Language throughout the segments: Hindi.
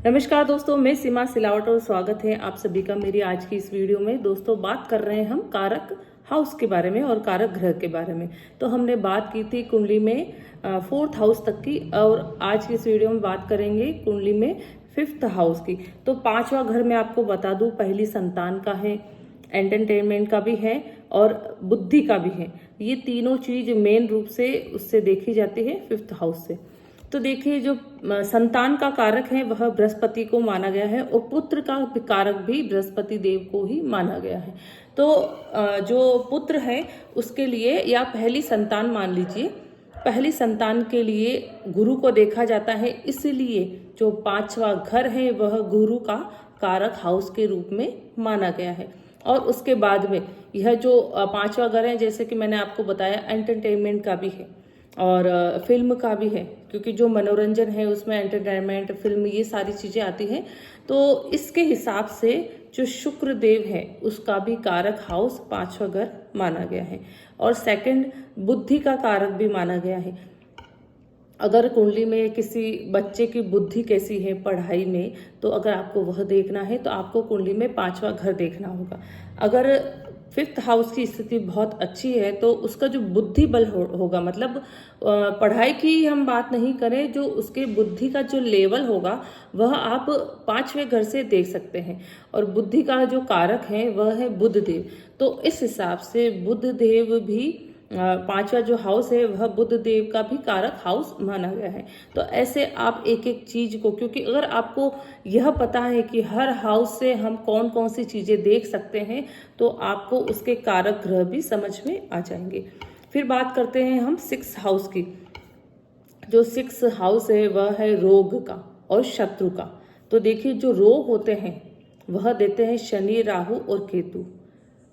नमस्कार दोस्तों, मैं सीमा सिलावट और स्वागत है आप सभी का मेरी आज की इस वीडियो में। दोस्तों, बात कर रहे हैं हम कारक हाउस के बारे में और कारक ग्रह के बारे में। तो हमने बात की थी कुंडली में 4th हाउस तक की, और आज की इस वीडियो में बात करेंगे कुंडली में 5th हाउस की। तो 5वां घर में आपको बता दूं, पहली संतान का है, एंटरटेनमेंट का भी है और बुद्धि का भी है। ये तीनों चीज मेन रूप से उससे देखी जाती है 5th हाउस से। तो देखिए, जो संतान का कारक है वह बृहस्पति को माना गया है और पुत्र का कारक भी बृहस्पति देव को ही माना गया है। तो जो पुत्र है उसके लिए, या पहली संतान मान लीजिए, पहली संतान के लिए गुरु को देखा जाता है, इसलिए जो 5वां घर है वह गुरु का कारक हाउस के रूप में माना गया है। और उसके बाद में यह जो 5वां घर है, जैसे कि मैंने आपको बताया, एंटरटेनमेंट का भी है और फिल्म का भी है, क्योंकि जो मनोरंजन है उसमें एंटरटेनमेंट, फिल्म, ये सारी चीजें आती हैं। तो इसके हिसाब से जो शुक्र देव है उसका भी कारक हाउस 5वां घर माना गया है। और सेकंड, बुद्धि का कारक भी माना गया है। अगर कुंडली में किसी बच्चे की बुद्धि कैसी है पढ़ाई में, तो अगर आपको वह देखना है तो आपको कुंडली में 5वां घर देखना होगा। अगर 5th हाउस की स्थिति बहुत अच्छी है तो उसका जो बुद्धि बल होगा, मतलब पढ़ाई की हम बात नहीं करें, जो उसके बुद्धि का जो लेवल होगा वह आप 5वें घर से देख सकते हैं। और बुद्धि का जो कारक है वह है बुध देव। तो इस हिसाब से बुध देव भी 5वां जो हाउस है वह बुध देव का भी कारक हाउस माना गया है। तो ऐसे आप एक एक चीज को, क्योंकि अगर आपको यह पता है कि हर हाउस से हम कौन कौन सी चीजें देख सकते हैं, तो आपको उसके कारक ग्रह भी समझ में आ जाएंगे। फिर बात करते हैं हम 6th हाउस की। जो 6th हाउस है वह है रोग का और शत्रु का। तो देखिए, जो रोग होते हैं वह देते हैं शनि, राहु और केतु।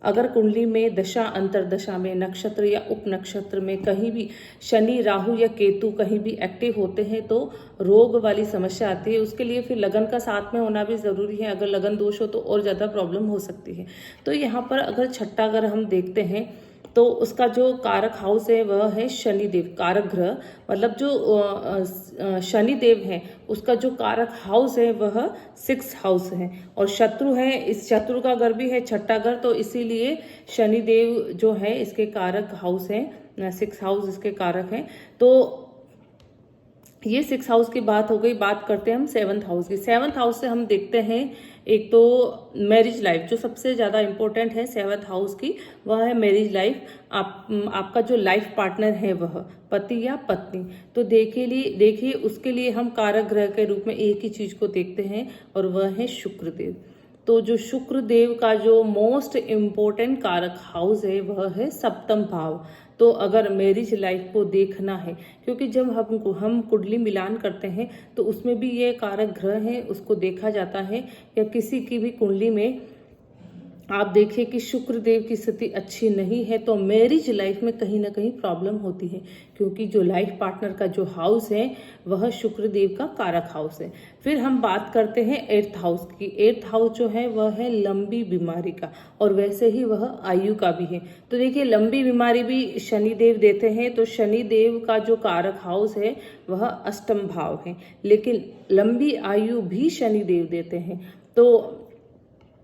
अगर कुंडली में दशा अंतरदशा में, नक्षत्र या उप नक्षत्र में कहीं भी शनि, राहु या केतु कहीं भी एक्टिव होते हैं तो रोग वाली समस्या आती है। उसके लिए फिर लगन का साथ में होना भी जरूरी है। अगर लगन दोष हो तो और ज्यादा प्रॉब्लम हो सकती है। तो यहाँ पर अगर छठा अगर हम देखते हैं तो उसका जो कारक हाउस है वह है शनिदेव, कारक ग्रह, मतलब जो शनिदेव है उसका जो कारक हाउस है वह 6th हाउस है। और शत्रु है, इस शत्रु का घर भी है छठा घर, तो इसीलिए शनिदेव जो है इसके कारक हाउस है, 6th हाउस इसके कारक है। तो ये 6th हाउस की बात हो गई। बात करते हैं हम 7th हाउस की। 7th हाउस से हम देखते हैं, एक तो मैरिज लाइफ, जो सबसे ज्यादा इंपॉर्टेंट है 7th हाउस की, वह है मैरिज लाइफ। आपका जो लाइफ पार्टनर है वह पति या पत्नी। तो देखिए उसके लिए हम कारक ग्रह के रूप में एक ही चीज को देखते हैं और वह है शुक्र देव। तो जो शुक्र देव का जो मोस्ट इम्पोर्टेंट कारक हाउस है वह है 7th भाव। तो अगर मैरिज लाइफ को देखना है, क्योंकि जब हम कुंडली मिलान करते हैं तो उसमें भी ये कारक ग्रह है उसको देखा जाता है। या किसी की भी कुंडली में आप देखिए कि शुक्र देव की स्थिति अच्छी नहीं है तो मैरिज लाइफ में कहीं ना कहीं प्रॉब्लम होती है, क्योंकि जो लाइफ पार्टनर का जो हाउस है वह शुक्र देव का कारक हाउस है। फिर हम बात करते हैं 8th हाउस की। 8th हाउस जो है वह है लंबी बीमारी का, और वैसे ही वह आयु का भी है। तो देखिए, लंबी बीमारी भी शनिदेव देते हैं, तो शनिदेव का जो कारक हाउस है वह 8th भाव है, लेकिन लंबी आयु भी शनिदेव देते हैं। तो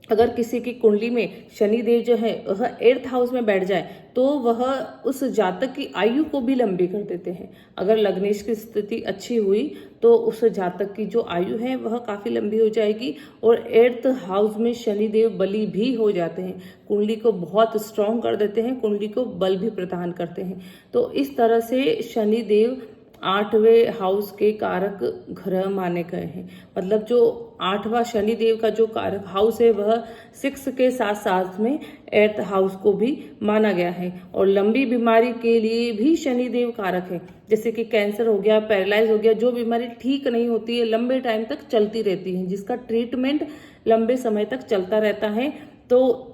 अगर किसी की कुंडली में शनिदेव जो है वह 8th हाउस में बैठ जाए तो वह उस जातक की आयु को भी लंबी कर देते हैं। अगर लग्नेश की स्थिति अच्छी हुई तो उस जातक की जो आयु है वह काफी लंबी हो जाएगी। और 8th हाउस में शनिदेव बली भी हो जाते हैं, कुंडली को बहुत स्ट्रांग कर देते हैं, कुंडली को बल भी प्रदान करते हैं। तो इस तरह से शनिदेव 8वें हाउस के कारक ग्रह माने गए हैं। मतलब जो 8वां शनिदेव का जो कारक हाउस है वह 6 के साथ साथ में 8th हाउस को भी माना गया है। और लंबी बीमारी के लिए भी शनिदेव कारक है, जैसे कि कैंसर हो गया, पैरालाइज हो गया, जो बीमारी ठीक नहीं होती है, लंबे टाइम तक चलती रहती है, जिसका ट्रीटमेंट लंबे समय तक चलता रहता है, तो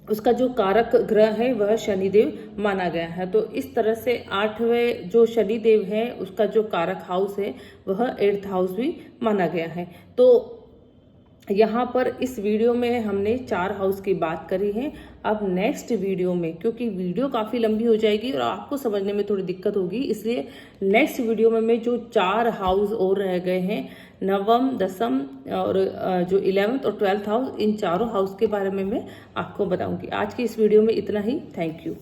उसका जो कारक ग्रह है वह शनिदेव माना गया है। तो इस तरह से 8वें जो शनिदेव है उसका जो कारक हाउस है वह 8th हाउस भी माना गया है। तो यहाँ पर इस वीडियो में हमने 4 हाउस की बात करी है। अब नेक्स्ट वीडियो में, क्योंकि वीडियो काफ़ी लंबी हो जाएगी और आपको समझने में थोड़ी दिक्कत होगी, इसलिए नेक्स्ट वीडियो में मैं जो 4 हाउस और रह गए हैं, नवम, दसम और जो 11th और 12th हाउस, इन चारों हाउस के बारे में मैं आपको बताऊंगी। आज की इस वीडियो में इतना ही। Thank you.